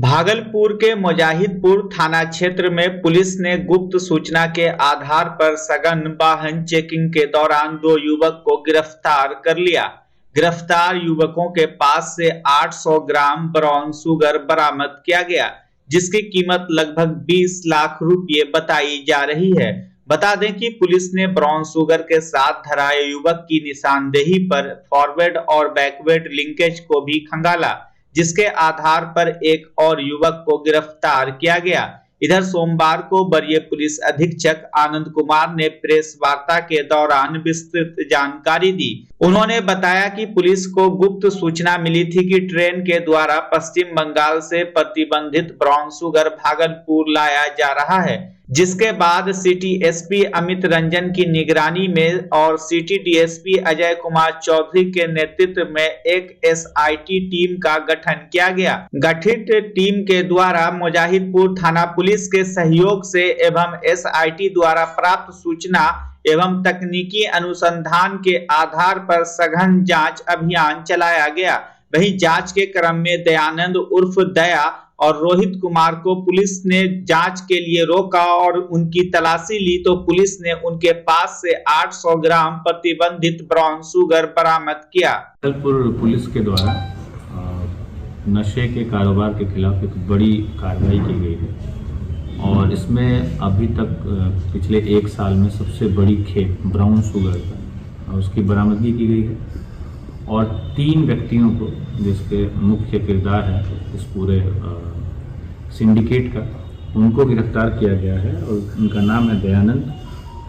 भागलपुर के मुजाहिदपुर थाना क्षेत्र में पुलिस ने गुप्त सूचना के आधार पर सघन वाहन चेकिंग के दौरान 2 युवक को गिरफ्तार कर लिया। गिरफ्तार युवकों के पास से 800 ग्राम ब्राउन शुगर बरामद किया गया, जिसकी कीमत लगभग 20 लाख रुपए बताई जा रही है। बता दें कि पुलिस ने ब्राउन शुगर के साथ धराए युवक की निशानदेही पर फॉरवर्ड और बैकवर्ड लिंकेज को भी खंगाला, जिसके आधार पर एक और युवक को गिरफ्तार किया गया। इधर सोमवार को वरीय पुलिस अधीक्षक आनंद कुमार ने प्रेस वार्ता के दौरान विस्तृत जानकारी दी। उन्होंने बताया कि पुलिस को गुप्त सूचना मिली थी कि ट्रेन के द्वारा पश्चिम बंगाल से प्रतिबंधित ब्राउन शुगर भागलपुर लाया जा रहा है, जिसके बाद सिटी एसपी अमित रंजन की निगरानी में और सिटी डीएसपी अजय कुमार चौधरी के नेतृत्व में एक एसआईटी टीम का गठन किया गया। गठित टीम के द्वारा मुजाहिदपुर थाना पुलिस के सहयोग से एवं एसआईटी द्वारा प्राप्त सूचना एवं तकनीकी अनुसंधान के आधार पर सघन जांच अभियान चलाया गया। वहीं जांच के क्रम में दयानंद उर्फ दया और रोहित कुमार को पुलिस ने जांच के लिए रोका और उनकी तलाशी ली तो पुलिस ने उनके पास से 800 ग्राम प्रतिबंधित ब्राउन शुगर बरामद किया। भागलपुर पुलिस के द्वारा नशे के कारोबार के खिलाफ एक बड़ी कार्रवाई की गई है और इसमें अभी तक पिछले 1 साल में सबसे बड़ी खेप ब्राउन शुगर का उसकी बरामदगी की गई है और 3 व्यक्तियों को जिसके मुख्य किरदार है इस पूरे सिंडिकेट का, उनको गिरफ्तार किया गया है और उनका नाम है दयानंद,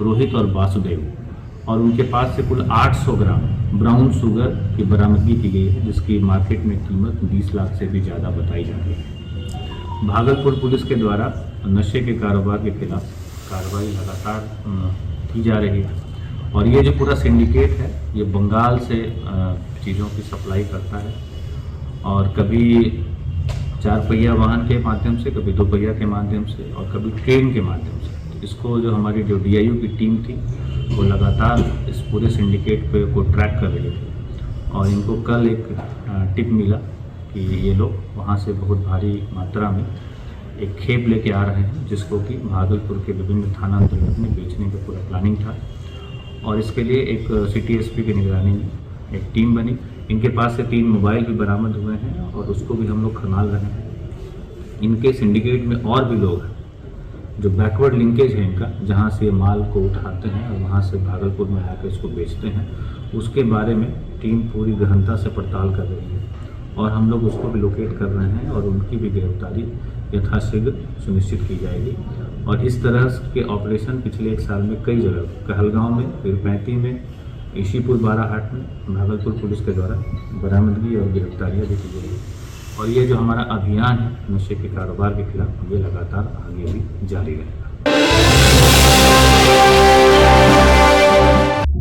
रोहित और वासुदेव और उनके पास से कुल 800 ग्राम ब्राउन शुगर की बरामदगी की गई है, जिसकी मार्केट में कीमत 20 लाख से भी ज़्यादा बताई जा रही है। भागलपुर पुलिस के द्वारा नशे के कारोबार के खिलाफ कार्रवाई लगातार की जा रही है और ये जो पूरा सिंडिकेट है ये बंगाल से चीज़ों की सप्लाई करता है और कभी 4 पहिया वाहन के माध्यम से, कभी 2 पहिया के माध्यम से और कभी ट्रेन के माध्यम से। तो इसको जो हमारी जो डीआईयू की टीम थी वो लगातार इस पूरे सिंडिकेट को ट्रैक कर रही थी और इनको कल एक टिप मिला कि ये लोग वहाँ से बहुत भारी मात्रा में एक खेप लेके आ रहे हैं, जिसको कि भागलपुर के विभिन्न थाना अंतर्गत में बेचने का पूरा प्लानिंग था और इसके लिए एक सिटी एसपी की निगरानी में एक टीम बनी। इनके पास से 3 मोबाइल भी बरामद हुए हैं और उसको भी हम लोग खंगाल रहे हैं। इनके सिंडिकेट में और भी लोग हैं जो बैकवर्ड लिंकेज है इनका, जहाँ से माल को उठाते हैं और वहाँ से भागलपुर में लाकर इसको बेचते हैं, उसके बारे में टीम पूरी गहनता से पड़ताल कर रही है और हम लोग उसको भी लोकेट कर रहे हैं और उनकी भी गिरफ्तारी यथाशीघ्र सुनिश्चित की जाएगी। और इस तरह के ऑपरेशन पिछले 1 साल में कई जगह, कहलगांव में, फिर 35 में, ईशीपुर बाराहाट में भागलपुर पुलिस के द्वारा बरामदगी और गिरफ्तारियाँ भी की गई और ये जो हमारा अभियान है नशे के कारोबार के खिलाफ ये लगातार आगे भी जारी रहेगा।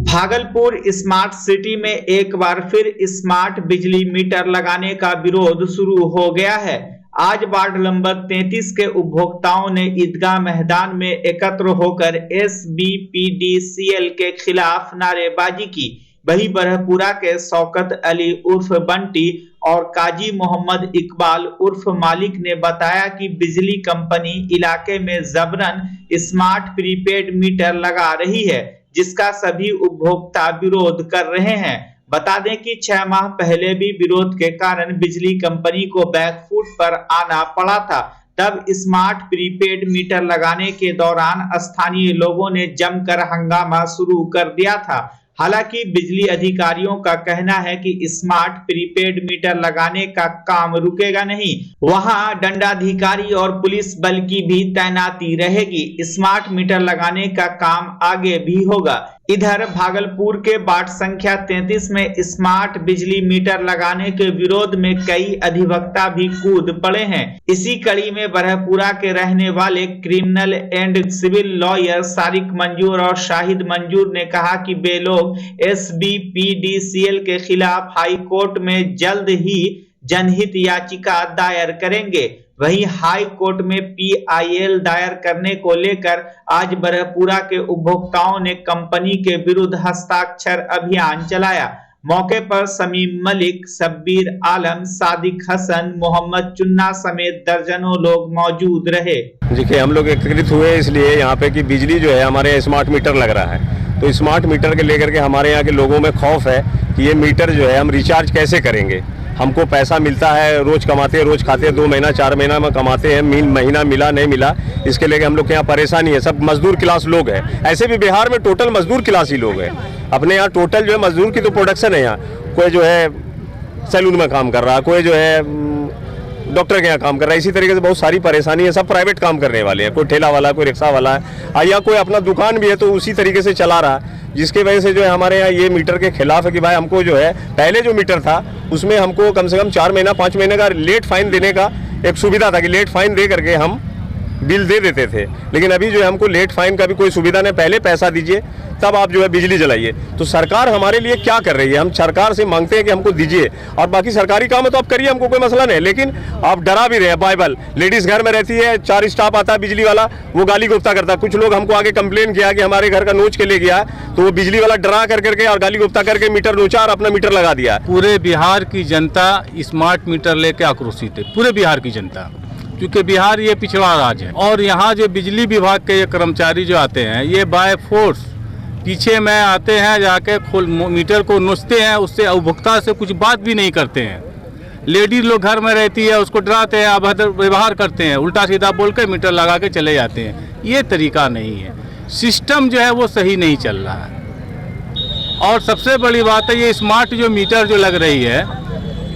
भागलपुर स्मार्ट सिटी में एक बार फिर स्मार्ट बिजली मीटर लगाने का विरोध शुरू हो गया है। आज वार्ड नंबर 33 के उपभोक्ताओं ने ईदगाह मैदान में एकत्र होकर SBPDCL के खिलाफ नारेबाजी की। वहीं बरहपुरा के शौकत अली उर्फ बंटी और काजी मोहम्मद इकबाल उर्फ मालिक ने बताया कि बिजली कंपनी इलाके में जबरन स्मार्ट प्रीपेड मीटर लगा रही है, जिसका सभी उपभोक्ता विरोध कर रहे हैं। बता दें कि 6 माह पहले भी विरोध के कारण बिजली कंपनी को बैकफुट पर आना पड़ा था। तब स्मार्ट प्रीपेड मीटर लगाने के दौरान स्थानीय लोगों ने जमकर हंगामा शुरू कर दिया था। हालांकि बिजली अधिकारियों का कहना है कि स्मार्ट प्रीपेड मीटर लगाने का काम रुकेगा नहीं, वहां दंडाधिकारी और पुलिस बल की भी तैनाती रहेगी। स्मार्ट मीटर लगाने का काम आगे भी होगा। इधर भागलपुर के वार्ड संख्या 33 में स्मार्ट बिजली मीटर लगाने के विरोध में कई अधिवक्ता भी कूद पड़े हैं। इसी कड़ी में बरहपुरा के रहने वाले क्रिमिनल एंड सिविल लॉयर सारिक मंजूर और शाहिद मंजूर ने कहा कि वे लोग SBPDCL के खिलाफ हाई कोर्ट में जल्द ही जनहित याचिका दायर करेंगे। वहीं हाई कोर्ट में PIL दायर करने को लेकर आज बरहपुरा के उपभोक्ताओं ने कंपनी के विरुद्ध हस्ताक्षर अभियान चलाया। मौके पर समीम मलिक, शब्बीर आलम, सादिक हसन, मोहम्मद चुन्ना समेत दर्जनों लोग मौजूद रहे। देखिए, हम लोग एकत्रित हुए इसलिए यहाँ पे कि बिजली जो है हमारे यहाँ स्मार्ट मीटर लग रहा है, तो स्मार्ट मीटर के लेकर के हमारे यहाँ के लोगों में खौफ है कि ये मीटर जो है हम रिचार्ज कैसे करेंगे। हमको पैसा मिलता है, रोज कमाते हैं, रोज खाते हैं, 2 महीना 4 महीना में कमाते हैं, महीना मिला नहीं मिला, इसके लेके हम लोग के यहाँ परेशानी है। सब मजदूर क्लास लोग हैं, ऐसे भी बिहार में टोटल मजदूर क्लास ही लोग हैं। अपने यहाँ टोटल जो है मजदूर की तो प्रोडक्शन है यहाँ। कोई जो है सैलून में काम कर रहा है, कोई जो है डॉक्टर के यहाँ काम कर रहा है, इसी तरीके से बहुत सारी परेशानी है। सब प्राइवेट काम करने वाले हैं, कोई ठेला वाला, कोई रिक्शा वाला है, या कोई अपना दुकान भी है तो उसी तरीके से चला रहा है, जिसके वजह से जो है हमारे यहाँ ये मीटर के खिलाफ है कि भाई हमको जो है पहले जो मीटर था उसमें हमको कम से कम 4 महीना 5 महीने का लेट फाइन देने का एक सुविधा था कि लेट फाइन दे करके हम बिल दे देते थे। लेकिन अभी जो है हमको लेट फाइन का भी कोई सुविधा नहीं, पहले पैसा दीजिए तब आप जो है बिजली जलाइए। तो सरकार हमारे लिए क्या कर रही है? हम सरकार से मांगते हैं कि हमको दीजिए, और बाकी सरकारी काम है तो आप करिए, हमको कोई मसला नहीं। लेकिन आप डरा भी रहे हैं। बाइबल लेडीज घर में रहती है, 4 स्टाफ आता है बिजली वाला, वो गाली गुफ्ता करता है। कुछ लोग हमको आगे कंप्लेन किया कि हमारे घर का नोच के ले गया, तो वो बिजली वाला डरा करके और गाली गुफ्ता करके मीटर नोचा और अपना मीटर लगा दिया। पूरे बिहार की जनता स्मार्ट मीटर लेके आक्रोशित है, पूरे बिहार की जनता, क्योंकि बिहार ये पिछड़ा राज्य है। और यहाँ जो बिजली विभाग के ये कर्मचारी जो आते हैं, ये बाय फोर्स पीछे में आते हैं, जाके मीटर को नोचते हैं, उससे उपभोक्ता से कुछ बात भी नहीं करते हैं। लेडीज लोग घर में रहती है, उसको डराते हैं, अभद्र व्यवहार करते हैं, उल्टा सीधा बोल के मीटर लगा के चले जाते हैं। ये तरीका नहीं है, सिस्टम जो है वो सही नहीं चल रहा है। और सबसे बड़ी बात है, ये स्मार्ट जो मीटर जो लग रही है,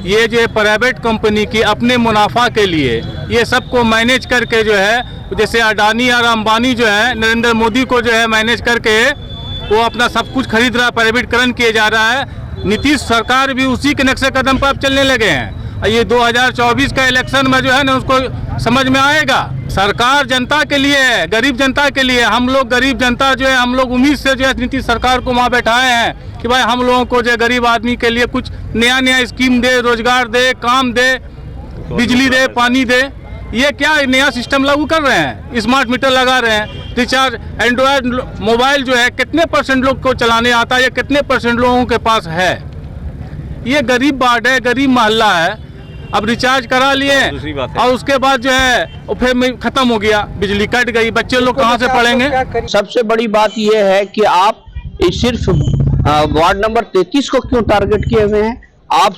ये जो प्राइवेट कंपनी की अपने मुनाफा के लिए ये सबको मैनेज करके जो है, जैसे अडानी और अंबानी जो है नरेंद्र मोदी को जो है मैनेज करके वो अपना सब कुछ खरीद रहा है, प्राइवेटकरण किया जा रहा है। नीतीश सरकार भी उसी के नक्शे कदम पर अब चलने लगे हैं। और ये 2024 का इलेक्शन में जो है ना, उसको समझ में आएगा। सरकार जनता के लिए है, गरीब जनता के लिए। हम लोग गरीब जनता जो है, हम लोग उम्मीद से जो है नीतीश सरकार को वहाँ बैठाए हैं कि भाई हम लोगों को जो है गरीब आदमी के लिए कुछ नया स्कीम दे, रोजगार दे, काम दे, बिजली दे, पानी दे। ये क्या नया सिस्टम लागू कर रहे हैं? स्मार्ट मीटर लगा रहे हैं। रिचार्ज एंड्रॉयड मोबाइल जो है कितने % लोग को चलाने आता है, या कितने % लोगों के पास है? ये गरीब वार्ड है, गरीब मोहल्ला है। अब रिचार्ज करा लिए और उसके बाद जो है फिर खत्म हो गया, बिजली कट गई, बच्चे लोग कहाँ से पढ़ेंगे? सबसे बड़ी बात यह है कि आप सिर्फ वार्ड नंबर 33 को क्यों टारगेट किए हुए हैं? आप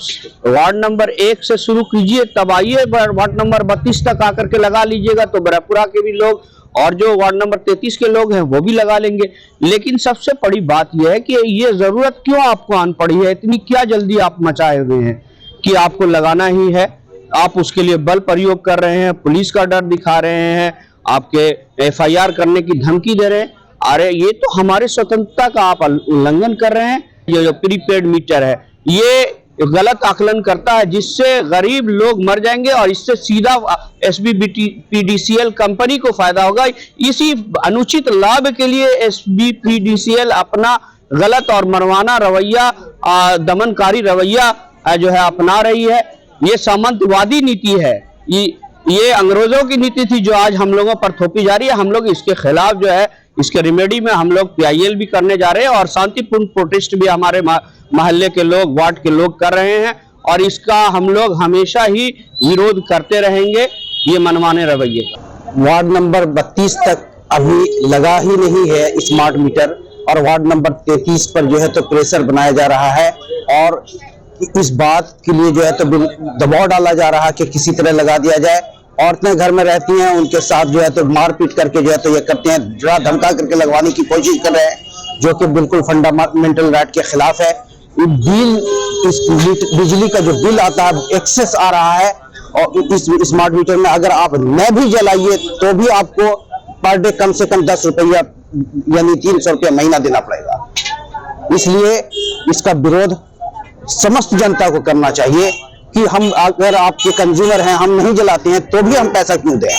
वार्ड नंबर 1 से शुरू कीजिए, तब आइए वार्ड नंबर 32 तक आकर के लगा लीजिएगा, तो ब्रह्मपुरा के भी लोग और जो वार्ड नंबर 33 के लोग हैं वो भी लगा लेंगे। लेकिन सबसे बड़ी बात यह है कि ये जरूरत क्यों आपको आन पड़ी है? इतनी क्या जल्दी आप मचाए हुए हैं कि आपको लगाना ही है? आप उसके लिए बल प्रयोग कर रहे हैं, पुलिस का डर दिखा रहे हैं, आपके FIR करने की धमकी दे रहे हैं। अरे ये तो हमारे स्वतंत्रता का आप उल्लंघन कर रहे हैं। ये जो प्रीपेड मीटर है ये गलत आकलन करता है, जिससे गरीब लोग मर जाएंगे और इससे सीधा SBPDCL कंपनी को फायदा होगा। इसी अनुचित लाभ के लिए SBPDCL अपना गलत और मरवाना रवैया, दमनकारी रवैया जो है अपना रही है। ये सामंतवादी नीति है, ये अंग्रेजों की नीति थी जो आज हम लोगों पर थोपी जा रही है। हम लोग इसके खिलाफ जो है, इसके रिमेडी में हम लोग PIL भी करने जा रहे हैं और शांतिपूर्ण प्रोटेस्ट भी हमारे मोहल्ले के लोग, वार्ड के लोग कर रहे हैं, और इसका हम लोग हमेशा ही विरोध करते रहेंगे, ये मनमाने रवैये का। वार्ड नंबर 32 तक अभी लगा ही नहीं है स्मार्ट मीटर, और वार्ड नंबर 33 पर जो है तो प्रेशर बनाया जा रहा है, और इस बात के लिए जो है तो दबाव डाला जा रहा है कि किसी तरह लगा दिया जाए। औरतें घर में रहती हैं, उनके साथ जो है तो मारपीट करके जो है तो ये करते हैं, डरा धमका करके लगवाने की कोशिश कर रहे हैं, जो कि बिल्कुल फंडामेंटल राइट के खिलाफ है। बिल, इस बिजली का जो बिल आता है एक्सेस आ रहा है, और इस स्मार्ट मीटर में अगर आप न भी जलाइए तो भी आपको पर डे कम से कम 10 रुपया यानी 300 रुपया महीना देना पड़ेगा। इसलिए इसका विरोध समस्त जनता को करना चाहिए कि हम, अगर आपके कंज्यूमर हैं, हम नहीं जलाते हैं तो भी हम पैसा क्यों दें।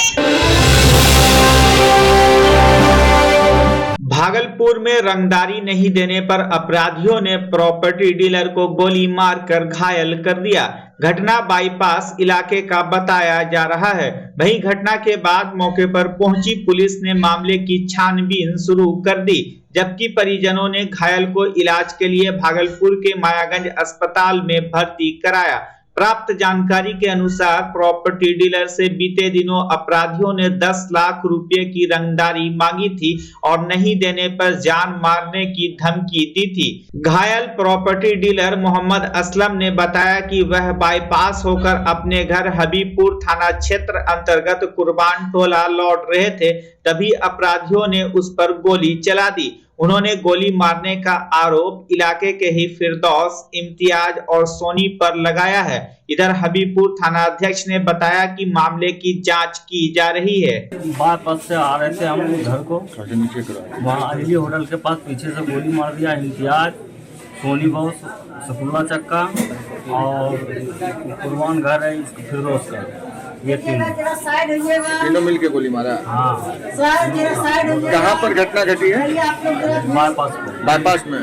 भागलपुर में रंगदारी नहीं देने पर अपराधियों ने प्रॉपर्टी डीलर को गोली मारकर घायल कर दिया। घटना बाईपास इलाके का बताया जा रहा है। वहीं घटना के बाद मौके पर पहुंची पुलिस ने मामले की छानबीन शुरू कर दी, जबकि परिजनों ने घायल को इलाज के लिए भागलपुर के मायागंज अस्पताल में भर्ती कराया। प्राप्त जानकारी के अनुसार प्रॉपर्टी डीलर से बीते दिनों अपराधियों ने 10 लाख रुपए की रंगदारी मांगी थी और नहीं देने पर जान मारने की धमकी दी थी। घायल प्रॉपर्टी डीलर मोहम्मद असलम ने बताया कि वह बाईपास होकर अपने घर हबीबपुर थाना क्षेत्र अंतर्गत कुर्बान टोला लौट रहे थे, तभी अपराधियों ने उस पर गोली चला दी। उन्होंने गोली मारने का आरोप इलाके के ही फिरदौस, इम्तियाज और सोनी पर लगाया है। इधर हबीबपुर थाना अध्यक्ष ने बताया कि मामले की जांच की जा रही है। बाईपास से आ रहे थे हम घर को, वहाँ अली होटल के पास पीछे से गोली मार दिया। इम्तियाज, सोनी बॉस, सकुल्ला चक्का और कुर्बान घर है फिरदौस का, ये तीनों मिलके गोली मारा। हाँ। कहाँ पर घटना घटी है? बाईपास में।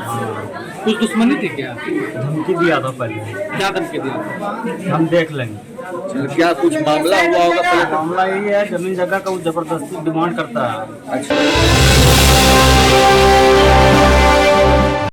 कुछ दुश्मनी थी क्या? धमकी दिया था पहले। क्या धमकी दिया? हम देख लेंगे। क्या कुछ मामला हुआ होगा पहले? मामला यही है, जमीन जगह का वो जबरदस्ती डिमांड करता है। अच्छा।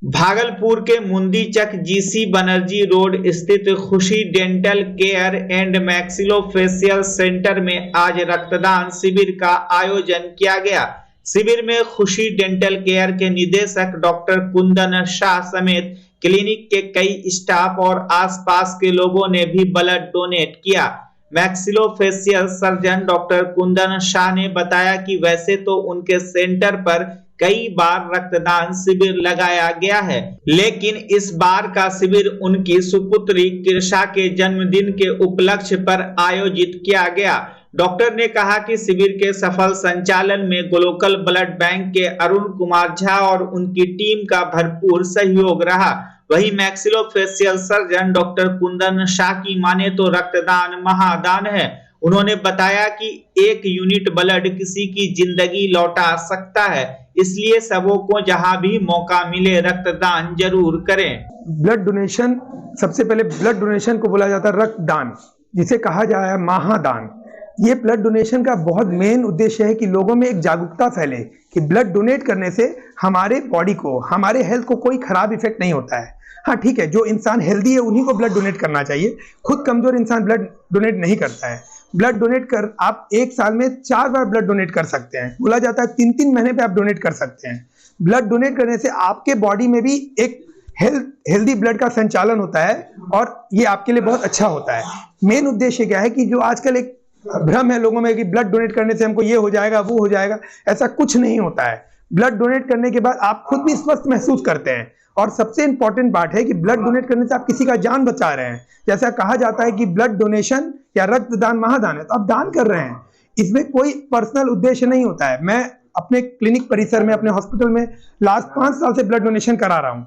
भागलपुर के मुंदीचक जीसी बनर्जी रोड स्थित खुशी dental care and maxillofacial centre में आज रक्तदान शिविर का आयोजन किया गया। शिविर में खुशी डेंटल केयर के निदेशक डॉक्टर कुंदन शाह समेत क्लिनिक के कई स्टाफ और आसपास के लोगों ने भी ब्लड डोनेट किया। Maxillofacial surgeon doctor Kundan Shah ने बताया कि वैसे तो उनके सेंटर पर कई बार रक्तदान शिविर लगाया गया है, लेकिन इस बार का शिविर उनकी सुपुत्री कृषा के जन्मदिन के उपलक्ष्य पर आयोजित किया गया। डॉक्टर ने कहा कि शिविर के सफल संचालन में ग्लोकल ब्लड बैंक के अरुण कुमार झा और उनकी टीम का भरपूर सहयोग रहा। वहीं maxillofacial surgeon doctor Kundan Shah की माने तो रक्तदान महादान है। उन्होंने बताया कि 1 यूनिट ब्लड किसी की जिंदगी लौटा सकता है, इसलिए सबों को जहां भी मौका मिले रक्तदान जरूर करें। ब्लड डोनेशन, सबसे पहले ब्लड डोनेशन को बोला जाता है रक्तदान, जिसे कहा जाता है महादान। ये ब्लड डोनेशन का बहुत मेन उद्देश्य है कि लोगों में एक जागरूकता फैले कि ब्लड डोनेट करने से हमारे बॉडी को, हमारे हेल्थ को कोई खराब इफेक्ट नहीं होता है। हाँ ठीक है, जो इंसान हेल्दी है उन्हीं को ब्लड डोनेट करना चाहिए। खुद कमजोर इंसान ब्लड डोनेट नहीं करता है। ब्लड डोनेट कर आप 1 साल में 4 बार ब्लड डोनेट कर सकते हैं। बोला जाता है 3-3 महीने पे आप डोनेट कर सकते हैं। ब्लड डोनेट करने से आपके बॉडी में भी एक हेल्दी ब्लड का संचालन होता है और ये आपके लिए बहुत अच्छा होता है। मेन उद्देश्य क्या है कि जो आजकल एक भ्रम है लोगों में कि ब्लड डोनेट करने से हमको ये हो जाएगा, वो हो जाएगा, ऐसा कुछ नहीं होता है। ब्लड डोनेट करने के बाद आप खुद भी स्वस्थ महसूस करते हैं और सबसे इंपॉर्टेंट बात है कि ब्लड डोनेट करने से आप किसी का जान बचा रहे हैं। जैसा कहा जाता है कि ब्लड डोनेशन या रक्तदान महादान है, तो आप दान कर रहे हैं। इसमें कोई पर्सनल उद्देश्य नहीं होता है। मैं अपने क्लिनिक परिसर में, अपने हॉस्पिटल में लास्ट 5 साल से ब्लड डोनेशन करा रहा हूं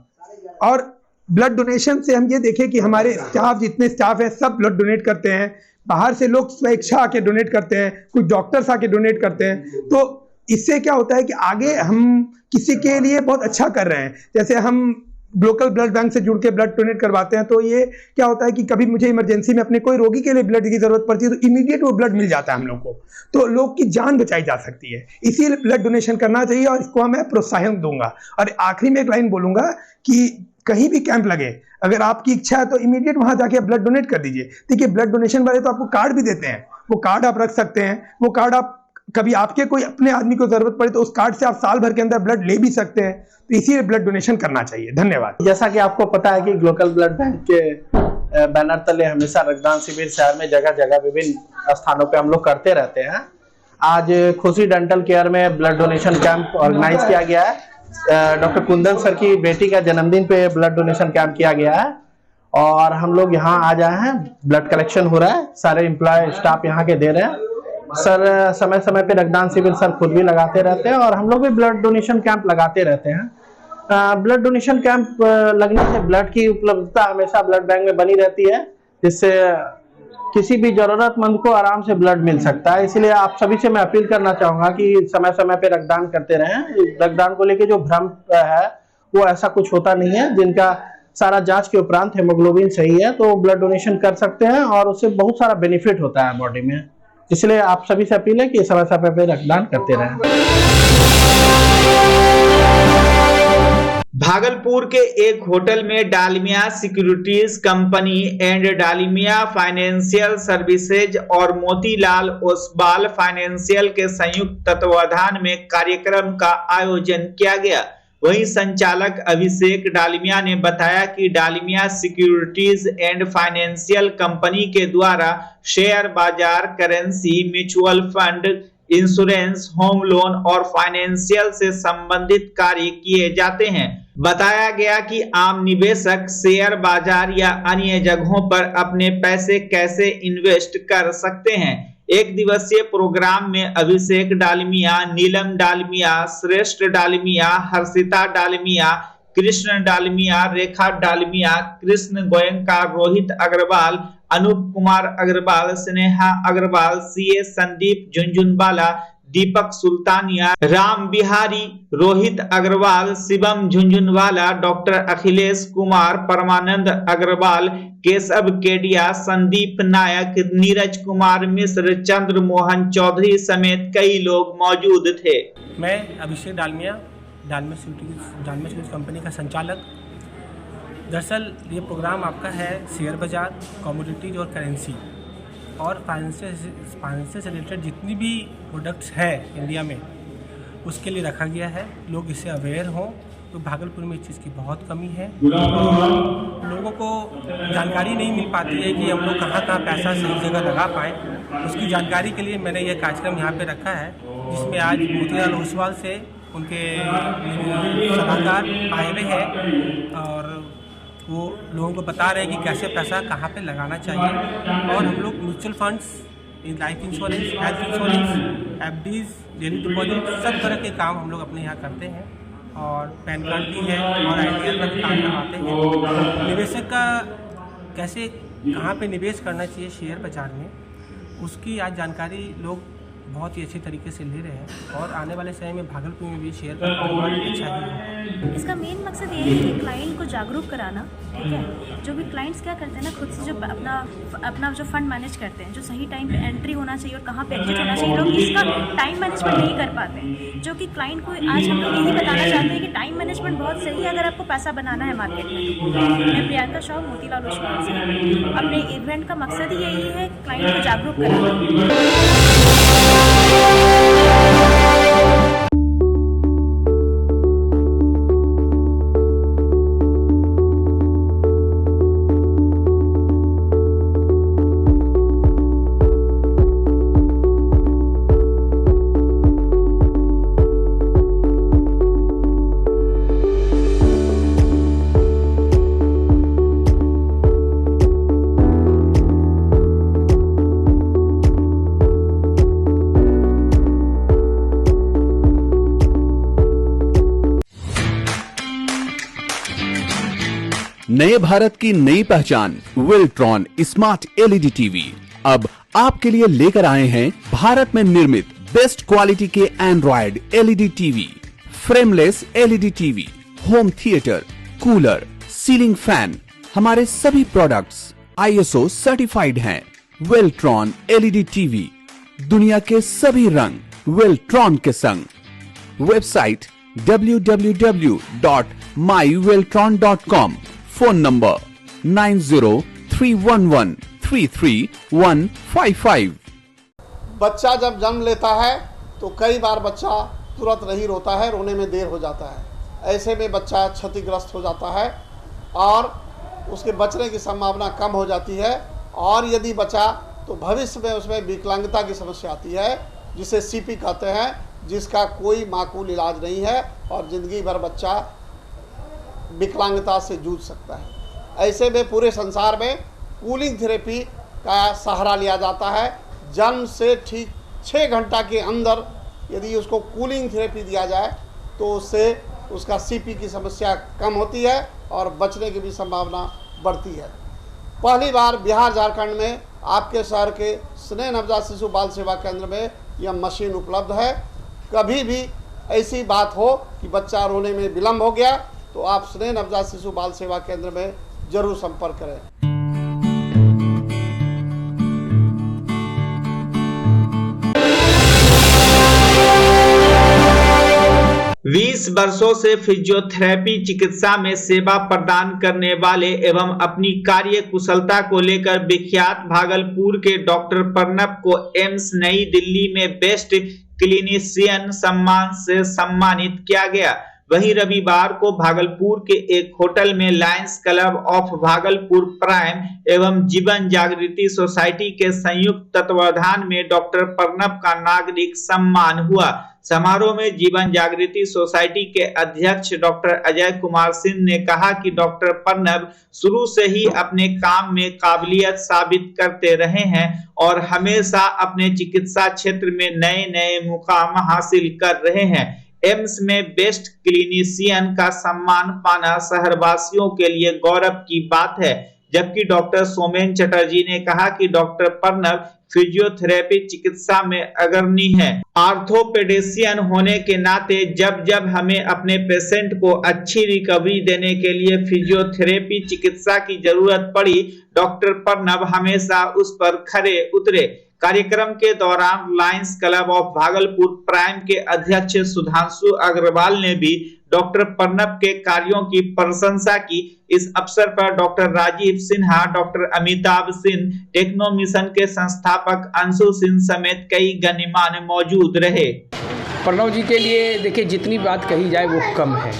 और ब्लड डोनेशन से हम ये देखें कि हमारे स्टाफ, जितने स्टाफ हैं, सब ब्लड डोनेट करते हैं। बाहर से लोग स्वेच्छा आके डोनेट करते हैं, कुछ डॉक्टर्स आके डोनेट करते हैं। तो इससे क्या होता है कि आगे हम किसी के लिए बहुत अच्छा कर रहे हैं। जैसे हम ग्लोकल ब्लड बैंक से जुड़ के ब्लड डोनेट करवाते हैं, तो ये क्या होता है कि कभी मुझे इमरजेंसी में अपने कोई रोगी के लिए ब्लड की जरूरत पड़ती है तो इमीडिएट वो ब्लड मिल जाता है हम लोग को, तो लोग की जान बचाई जा सकती है। इसीलिए ब्लड डोनेशन करना चाहिए और इसको मैं प्रोत्साहन दूंगा। और आखिरी में एक लाइन बोलूंगा कि कहीं भी कैंप लगे, अगर आपकी इच्छा है तो इमीडिएट वहां जाके ब्लड डोनेट कर दीजिए। देखिए, ब्लड डोनेशन वाले तो आपको कार्ड भी देते हैं, वो कार्ड आप रख सकते हैं। वो कार्ड आप कभी आपके कोई अपने आदमी को जरूरत पड़े तो उस कार्ड से आप साल भर के अंदर ब्लड ले भी सकते हैं। तो इसीलिए ब्लड डोनेशन करना चाहिए। धन्यवाद। जैसा कि आपको पता है कि ग्लोकल ब्लड बैंक के बैनर तले हमेशा रक्तदान शिविर शहर में जगह जगह विभिन्न स्थानों पे हम लोग करते रहते हैं। आज खुशी डेंटल केयर में ब्लड डोनेशन कैंप ऑर्गेनाइज किया गया है। डॉक्टर कुंदन सर की बेटी का जन्मदिन पे ब्लड डोनेशन कैंप किया गया है और हम लोग यहाँ आ जाए हैं। ब्लड कलेक्शन हो रहा है, सारे एम्प्लॉय स्टाफ यहाँ के दे रहे हैं। सर समय समय पे रक्तदान शिविर सर खुद भी लगाते रहते हैं और हम लोग भी ब्लड डोनेशन कैंप लगाते रहते हैं। ब्लड डोनेशन कैंप लगने से ब्लड की उपलब्धता हमेशा ब्लड बैंक में बनी रहती है, जिससे किसी भी जरूरतमंद को आराम से ब्लड मिल सकता है। इसलिए आप सभी से मैं अपील करना चाहूंगा कि समय समय पे रक्तदान करते रहें। रक्तदान को लेके जो भ्रम है वो ऐसा कुछ होता नहीं है। जिनका सारा जांच के उपरांत हेमोग्लोबिन सही है तो ब्लड डोनेशन कर सकते हैं और उससे बहुत सारा बेनिफिट होता है बॉडी में। इसलिए आप सभी से अपील है कि समय समय पे रक्तदान करते रहें। भागलपुर के एक होटल में Dalmia securities company and Dalmia financial services और मोतीलाल ओसवाल फाइनेंशियल के संयुक्त तत्वाधान में कार्यक्रम का आयोजन किया गया। वहीं संचालक अभिषेक डालमिया ने बताया कि Dalmia securities and financial company के द्वारा शेयर बाजार, currency, mutual fund, insurance, home loan और फाइनेंशियल से संबंधित कार्य किए जाते हैं। बताया गया कि आम निवेशक शेयर बाजार या अन्य जगहों पर अपने पैसे कैसे इन्वेस्ट कर सकते हैं। एक दिवसीय प्रोग्राम में अभिषेक डालमिया, नीलम डालमिया, श्रेष्ठ डालमिया, हर्षिता डालमिया, कृष्ण डालमिया, रेखा डालमिया, कृष्ण गोयंका, रोहित अग्रवाल, अनूप कुमार अग्रवाल, स्नेहा अग्रवाल, सीए संदीप झुंझुनवाला, दीपक सुल्तानिया, राम बिहारी, रोहित अग्रवाल, शिवम झुंझुनवाला, डॉक्टर अखिलेश कुमार, परमानंद अग्रवाल, केशव केडिया, संदीप नायक, नीरज कुमार मिश्र, चंद्र मोहन चौधरी समेत कई लोग मौजूद थे। मैं अभिषेक डालमिया सिक्योरिटीज कंपनी का संचालक। दरअसल ये प्रोग्राम आपका है शेयर बाजार, कमोडिटीज और करेंसी और फाइनेंस से रिलेटेड जितनी भी प्रोडक्ट्स हैं इंडिया में उसके लिए रखा गया है। लोग इससे अवेयर हों। तो भागलपुर में इस चीज़ की बहुत कमी है। लोगों को जानकारी नहीं मिल पाती है कि हम लोग कहाँ कहाँ पैसा सही जगह लगा पाएँ। उसकी जानकारी के लिए मैंने यह कार्यक्रम यहाँ पे रखा है, जिसमें आज मोतीलाल ओसवाल से उनके सलाहकार आए हुए हैं और वो लोगों को बता रहे हैं कि कैसे पैसा कहाँ पे लगाना चाहिए। और हम लोग mutual funds, life insurance, health insurance, FDs, daily deposit, सब तरह के काम हम लोग अपने यहाँ करते हैं और पैन कार्ड भी है और ITR का काम करवाते हैं। निवेशक का कैसे कहाँ पे निवेश करना चाहिए शेयर बाजार में, उसकी आज जानकारी लोग बहुत ही अच्छी तरीके से ले रहे हैं और आने वाले समय में भागलपुर में भी शेयर का कारोबार अच्छा ही है। इसका मेन मकसद ये है कि क्लाइंट को जागरूक कराना, ठीक है। जो भी क्लाइंट्स क्या करते हैं ना, खुद से जो अपना जो फंड मैनेज करते हैं, जो सही टाइम पे एंट्री होना चाहिए और कहाँ पे एग्जिट होना चाहिए, लोग इसका टाइम मैनेजमेंट नहीं कर पाते हैं। जो कि क्लाइंट को आज हम लोग यही बताना चाहते हैं कि टाइम मैनेजमेंट बहुत सही है अगर आपको पैसा बनाना है मार्केट में। मैं प्रियंका शाह, मोतीलाल ओसवाल से। अपने इवेंट का मकसद ही यही है क्लाइंट को जागरूक कराना। नए भारत की नई पहचान वेल्ट्रॉन स्मार्ट LED टीवी अब आपके लिए लेकर आए हैं भारत में निर्मित बेस्ट क्वालिटी के Android LED TV, frameless LED TV, home theatre, cooler, ceiling fan. हमारे सभी प्रोडक्ट्स ISO सर्टिफाइड हैं। वेल्ट्रॉन LED टीवी, दुनिया के सभी रंग वेल्ट्रॉन के संग। Website www.myveltron.com। Phone number 9031133155। बच्चा जब जन्म लेता है तो कई बार बच्चा तुरंत नहीं रोता है, रोने में देर हो जाता है। ऐसे में बच्चा क्षतिग्रस्त हो जाता है और उसके बचने की संभावना कम हो जाती है। और यदि बचा तो भविष्य में उसमें विकलांगता की समस्या आती है, जिसे CP कहते हैं, जिसका कोई माकूल इलाज नहीं है और ज़िंदगी भर बच्चा विकलांगता से जूझ सकता है। ऐसे में पूरे संसार में कूलिंग थेरेपी का सहारा लिया जाता है। जन्म से ठीक 6 घंटा के अंदर यदि उसको कूलिंग थेरेपी दिया जाए तो उससे उसका CP की समस्या कम होती है और बचने की भी संभावना बढ़ती है। पहली बार बिहार झारखंड में आपके शहर के स्नेह नवजात शिशु बाल सेवा केंद्र में यह मशीन उपलब्ध है। कभी भी ऐसी बात हो कि बच्चा रोने में विलम्ब हो गया तो आप स्नेह नवजात शिशु बाल सेवा केंद्र में जरूर संपर्क करें। 20 वर्षों से फिजियोथेरेपी चिकित्सा में सेवा प्रदान करने वाले एवं अपनी कार्य कुशलता को लेकर विख्यात भागलपुर के डॉक्टर प्रणब को एम्स नई दिल्ली में बेस्ट क्लिनिशियन सम्मान से सम्मानित किया गया। वहीं रविवार को भागलपुर के एक होटल में Lions club of Bhagalpur prime एवं जीवन जागृति सोसाइटी के संयुक्त तत्वावधान में डॉक्टर प्रणब का नागरिक सम्मान हुआ। समारोह में जीवन जागृति सोसाइटी के अध्यक्ष डॉक्टर अजय कुमार सिंह ने कहा कि डॉक्टर प्रणब शुरू से ही अपने काम में काबिलियत साबित करते रहे हैं और हमेशा अपने चिकित्सा क्षेत्र में नए नए मुकाम हासिल कर रहे हैं। एम्स में बेस्ट क्लिनिशियन का सम्मान पाना शहरवासियों के लिए गौरव की बात है। जबकि डॉक्टर सोमेन चटर्जी ने कहा कि डॉक्टर प्रणब फिजियोथेरेपी चिकित्सा में अग्रणी है। आर्थोपेडिशियन होने के नाते जब जब हमें अपने पेशेंट को अच्छी रिकवरी देने के लिए फिजियोथेरेपी चिकित्सा की जरूरत पड़ी, डॉक्टर प्रणब हमेशा उस पर खरे उतरे। कार्यक्रम के दौरान Lions club of Bhagalpur prime के अध्यक्ष सुधांशु अग्रवाल ने भी डॉक्टर प्रणब के कार्यों की प्रशंसा की। इस अवसर पर doctor Rajiv Sinha, doctor Amitabh Singh, Techno Mission के संस्थापक अंशु सिंह समेत कई गणमान्य मौजूद रहे। प्रणब जी के लिए देखिए जितनी बात कही जाए वो कम है।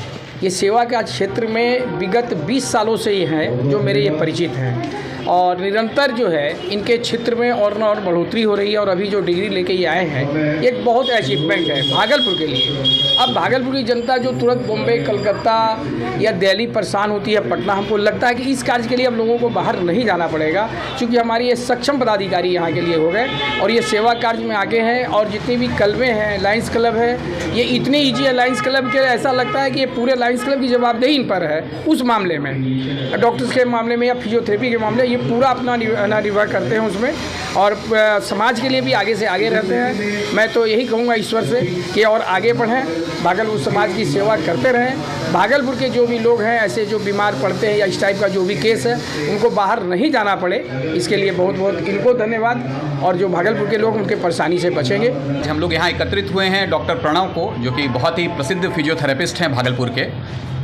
ये सेवा का क्षेत्र में विगत 20 सालों से ये हैं जो मेरे ये परिचित हैं और निरंतर जो है इनके क्षेत्र में और न और बढ़ोतरी हो रही है। और अभी जो डिग्री लेके ये आए हैं एक बहुत अचीवमेंट है भागलपुर के लिए। अब भागलपुर की जनता जो तुरंत बॉम्बे, कलकत्ता या दिल्ली परेशान होती है, पटना, हमको लगता है कि इस कार्य के लिए अब लोगों को बाहर नहीं जाना पड़ेगा क्योंकि हमारे ये सक्षम पदाधिकारी यहाँ के लिए हो गए और ये सेवा कार्य में आगे हैं। और जितनी भी क्लबें हैं, लायंस क्लब है, ये इतने ईजी है लायंस क्लब के, ऐसा लगता है कि ये पूरे लायंस क्लब की जवाबदेही इन पर है। उस मामले में डॉक्टर्स के मामले में या फिजियोथेरेपी के मामले ये पूरा अपना निर्वाह करते हैं उसमें और समाज के लिए भी आगे से आगे रहते हैं। मैं तो यही कहूँगा ईश्वर से कि और आगे बढ़ें, भागलपुर समाज की सेवा करते रहें। भागलपुर के जो भी लोग हैं ऐसे जो बीमार पड़ते हैं या इस टाइप का जो भी केस है उनको बाहर नहीं जाना पड़े, इसके लिए बहुत बहुत इनको धन्यवाद। और जो भागलपुर के लोग उनके परेशानी से बचेंगे। हम लोग यहाँ एकत्रित हुए हैं डॉक्टर प्रणब को, जो कि बहुत ही प्रसिद्ध फिजियोथेरेपिस्ट हैं भागलपुर के।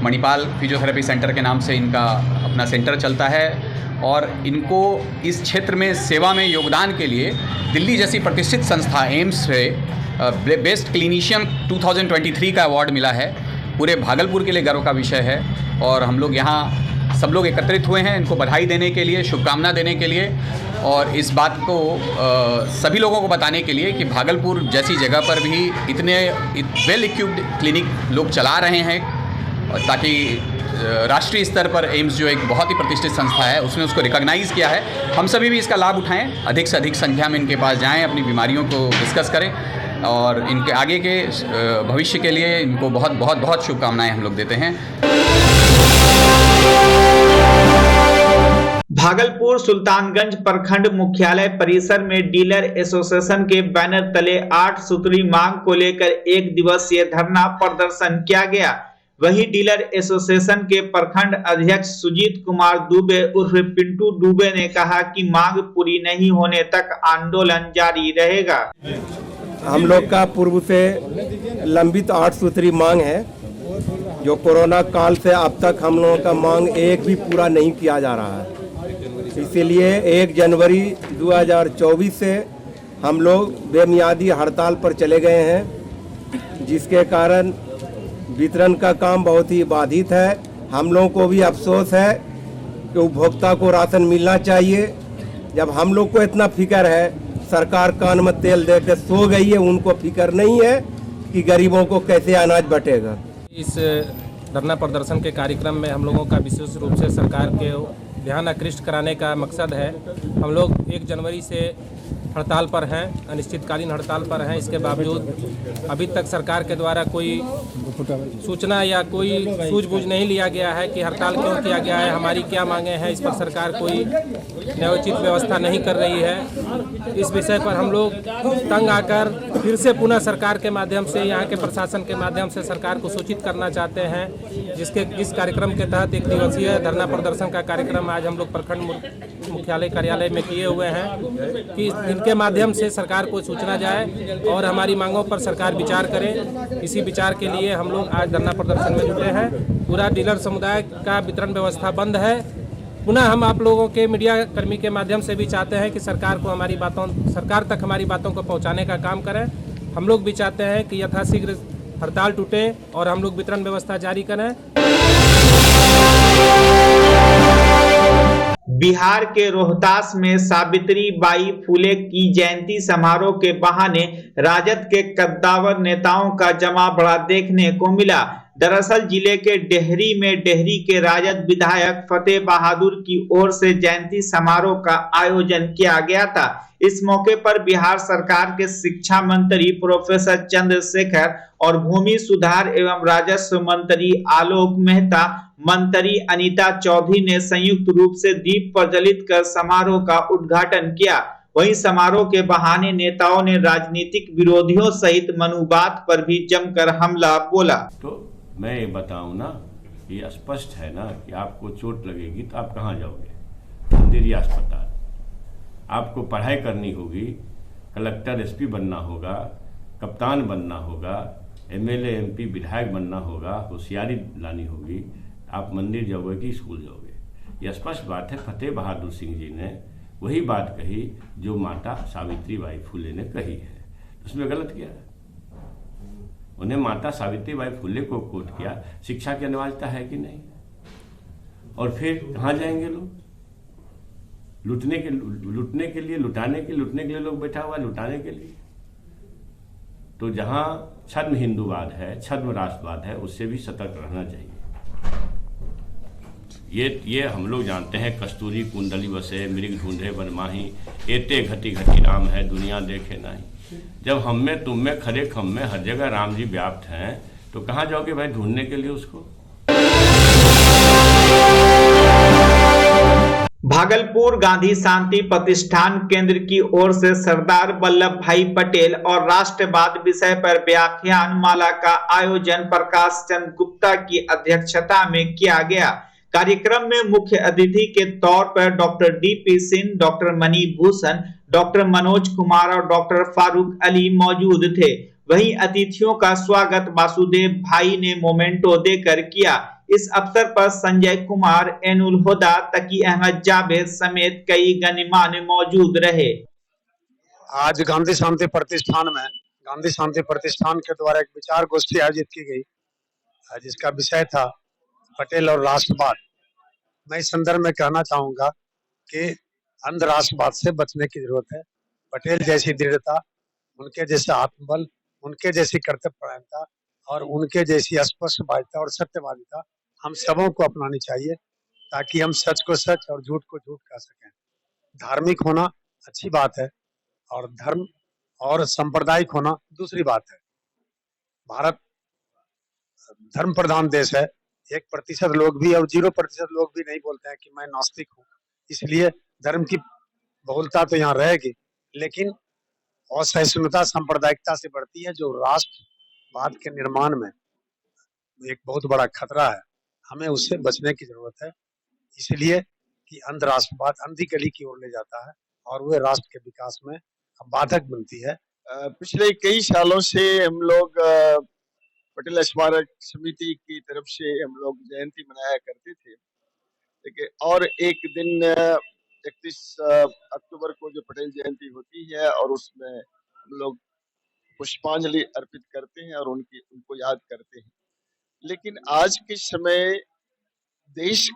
मणिपाल फिजियोथेरेपी सेंटर के नाम से इनका अपना सेंटर चलता है और इनको इस क्षेत्र में सेवा में योगदान के लिए दिल्ली जैसी प्रतिष्ठित संस्था एम्स से बेस्ट क्लिनिशियन 2023 का अवार्ड मिला है। पूरे भागलपुर के लिए गर्व का विषय है और हम लोग यहाँ सब लोग एकत्रित हुए हैं इनको बधाई देने के लिए, शुभकामना देने के लिए और इस बात को सभी लोगों को बताने के लिए कि भागलपुर जैसी जगह पर भी इतने वेल इक्विप्ड क्लिनिक लोग चला रहे हैं ताकि राष्ट्रीय स्तर पर एम्स जो एक बहुत ही प्रतिष्ठित संस्था है उसने उसको रिकॉग्नाइज़ किया है। हम सभी भी इसका लाभ उठाएं, अधिक से अधिक संख्या में इनके पास जाएं, अपनी बीमारियों को डिस्कस करें और इनके आगे के भविष्य के लिए इनको बहुत बहुत बहुत शुभकामनाएं हम लोग देते हैं। भागलपुर सुल्तानगंज प्रखंड मुख्यालय परिसर में डीलर एसोसिएशन के बैनर तले 8 सूत्री मांग को लेकर 1 दिवसीय धरना प्रदर्शन किया गया। वहीं डीलर एसोसिएशन के प्रखंड अध्यक्ष सुजीत कुमार दुबे उर्फ पिंटू दुबे ने कहा कि मांग पूरी नहीं होने तक आंदोलन जारी रहेगा। हम लोग का पूर्व से लंबित 8 सूत्री मांग है जो कोरोना काल से अब तक हम लोगों का मांग एक भी पूरा नहीं किया जा रहा है। इसीलिए 1 जनवरी 2024 से हम लोग बेमियादी हड़ताल पर चले गए हैं, जिसके कारण वितरण का काम बहुत ही बाधित है। हम लोगों को भी अफसोस है कि उपभोक्ता को राशन मिलना चाहिए। जब हम लोग को इतना फिक्र है, सरकार कान में तेल दे के सो गई है, उनको फिक्र नहीं है कि गरीबों को कैसे अनाज बटेगा। इस धरना प्रदर्शन के कार्यक्रम में हम लोगों का विशेष रूप से सरकार के ध्यान आकृष्ट कराने का मकसद है। हम लोग 1 जनवरी से हड़ताल पर हैं, अनिश्चितकालीन हड़ताल पर हैं। इसके बावजूद अभी तक सरकार के द्वारा कोई सूचना या कोई सूझबूझ नहीं लिया गया है कि हड़ताल क्यों किया गया है, हमारी क्या मांगे हैं, इस पर सरकार कोई न्यायोचित व्यवस्था नहीं कर रही है। इस विषय पर हम लोग तंग आकर फिर से पुनः सरकार के माध्यम से, यहाँ के प्रशासन के माध्यम से सरकार को सूचित करना चाहते हैं, जिस कार्यक्रम के तहत 1 दिवसीय धरना प्रदर्शन का कार्यक्रम आज हम लोग प्रखंड मुख्यालय कार्यालय में किए हुए हैं कि इनके माध्यम से सरकार को सूचना जाए और हमारी मांगों पर सरकार विचार करे। इसी विचार के लिए हम लोग आज धरना प्रदर्शन में जुटे हैं। पूरा डीलर समुदाय का वितरण व्यवस्था बंद है। पुनः हम आप लोगों के मीडिया कर्मी के माध्यम से भी चाहते हैं कि सरकार तक हमारी बातों को पहुंचाने का काम करें। हम लोग भी चाहते हैं कि यथाशीघ्र हड़ताल टूटे और हम लोग वितरण व्यवस्था जारी करें। बिहार के रोहतास में सावित्री बाई फुले की जयंती समारोह के बहाने राजद के कद्दावर नेताओं का जमावड़ा देखने को मिला। दरअसल जिले के डेहरी में डेहरी के राजद विधायक फतेह बहादुर की ओर से जयंती समारोह का आयोजन किया गया था। इस मौके पर बिहार सरकार के शिक्षा मंत्री प्रोफेसर चंद्रशेखर और भूमि सुधार एवं राजस्व मंत्री आलोक मेहता, मंत्री अनीता चौधरी ने संयुक्त रूप से दीप प्रज्वलित कर समारोह का उद्घाटन किया। वहीं समारोह के बहाने नेताओं ने राजनीतिक विरोधियों सहित मनुबात पर भी जमकर हमला बोला। तो मैं ये बताऊं ना, ये स्पष्ट है ना कि आपको चोट लगेगी तो आप कहाँ जाओगे? मंदिर या अस्पताल। आपको पढ़ाई करनी होगी, कलेक्टर एसपी बनना होगा, कप्तान बनना होगा, एमएलए एमपी विधायक बनना होगा, होशियारी लानी होगी, आप मंदिर जाओगे कि स्कूल जाओगे? ये स्पष्ट बात है। फतेह बहादुर सिंह जी ने वही बात कही जो माता सावित्री बाई फुले ने कही है। उसमें गलत क्या है? उन्हें माता सावित्री बाई फुले को कोट किया। शिक्षा की अनिवार्यता है कि नहीं? और फिर कहाँ जाएंगे लोग? लूटने के लिए, लुटाने के लिए लोग बैठा हुआ, लुटाने के लिए। तो जहां छद्म हिंदूवाद है, छद्म राष्ट्रवाद है, उससे भी सतर्क रहना चाहिए। ये हम लोग जानते हैं, कस्तूरी कुंडली बसे मृग ढूंढे वन माही, एते घटी घटी राम है दुनिया देखे नहीं। जब हम में तुम में खरे खम में हर जगह राम जी व्याप्त हैं, तो कहाँ जाओगे भाई ढूंढने के लिए उसको? भागलपुर गांधी शांति प्रतिष्ठान केंद्र की ओर से सरदार वल्लभ भाई पटेल और राष्ट्रवाद विषय पर व्याख्यान माला का आयोजन प्रकाश चंद्र गुप्ता की अध्यक्षता में किया गया। कार्यक्रम में मुख्य अतिथि के तौर पर डॉक्टर डीपी सिंह, डॉक्टर मणि भूषण, डॉक्टर मनोज कुमार और डॉक्टर फारूक अली मौजूद थे। वहीं अतिथियों का स्वागत वासुदेव भाई ने मोमेंटो देकर किया। इस अवसर पर संजय कुमार, एनुल हुदा, तकी अहमद जावेद समेत कई गणमान्य मौजूद रहे। आज गांधी शांति प्रतिष्ठान में गांधी शांति प्रतिष्ठान के द्वारा एक विचार गोष्ठी आयोजित की गई, जिसका विषय था पटेल और राष्ट्रवाद। मैं इस संदर्भ में कहना चाहूंगा कि अंध राष्ट्रवाद से बचने की जरूरत है। पटेल जैसी दृढ़ता, उनके जैसा आत्मबल, उनके जैसी कर्तव्यपरायणता और उनके जैसी स्पष्टवादिता और सत्यवादिता हम सबों को अपनानी चाहिए, ताकि हम सच को सच और झूठ को झूठ कह सकें। धार्मिक होना अच्छी बात है और धर्म और सांप्रदायिक होना दूसरी बात है। भारत धर्म प्रधान देश है। 1% लोग भी और 0% लोग भी नहीं बोलते हैं कि मैं नास्तिक हूँ। इसलिए धर्म की बहुलता तो यहाँ रहेगी, लेकिन असहिष्णुता सांप्रदायिकता से बढ़ती है, जो राष्ट्रवाद के निर्माण में एक बहुत बड़ा खतरा है। हमें उससे बचने की जरूरत है, इसलिए कि अंध राष्ट्रवाद अंधी गली की ओर ले जाता है और वह राष्ट्र के विकास में बाधक बनती है। पिछले कई सालों से हम लोग पटेल स्मारक समिति की तरफ से हम लोग जयंती मनाया करते थे, लेकिन और एक दिन 31 अक्टूबर को जो पटेल जयंती होती है और उसमें हम लोग पुष्पांजलि अर्पित करते हैं और उनको याद करते हैं। लेकिन आज के समय देश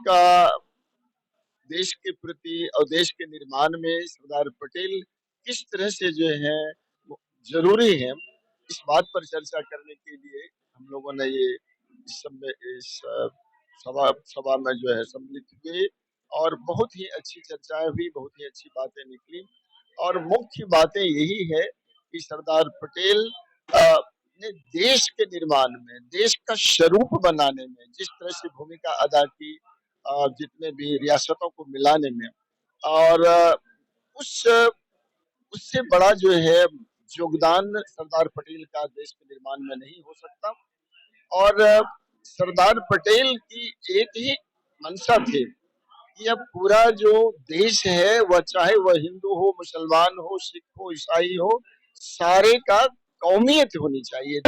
के प्रति और देश के निर्माण में सरदार पटेल किस तरह से जो है जरूरी है, इस बात पर चर्चा करने के लिए हम लोगों ने इस सभा में जो है सम्मिलित हुए और बहुत ही अच्छी चर्चाएं हुई, बहुत ही अच्छी बातें निकली। और मुख्य बातें यही है कि सरदार पटेल ने देश के निर्माण में, देश का स्वरूप बनाने में जिस तरह से भूमिका अदा की, जितने भी रियासतों को मिलाने में, और उससे बड़ा जो है योगदान सरदार पटेल का देश के निर्माण में नहीं हो सकता। और सरदार पटेल की एक ही मंशा थी कि अब पूरा जो देश है, वह चाहे वह हिंदू हो, मुसलमान हो, सिख हो, ईसाई हो, सारे का कौमियत होनी चाहिए।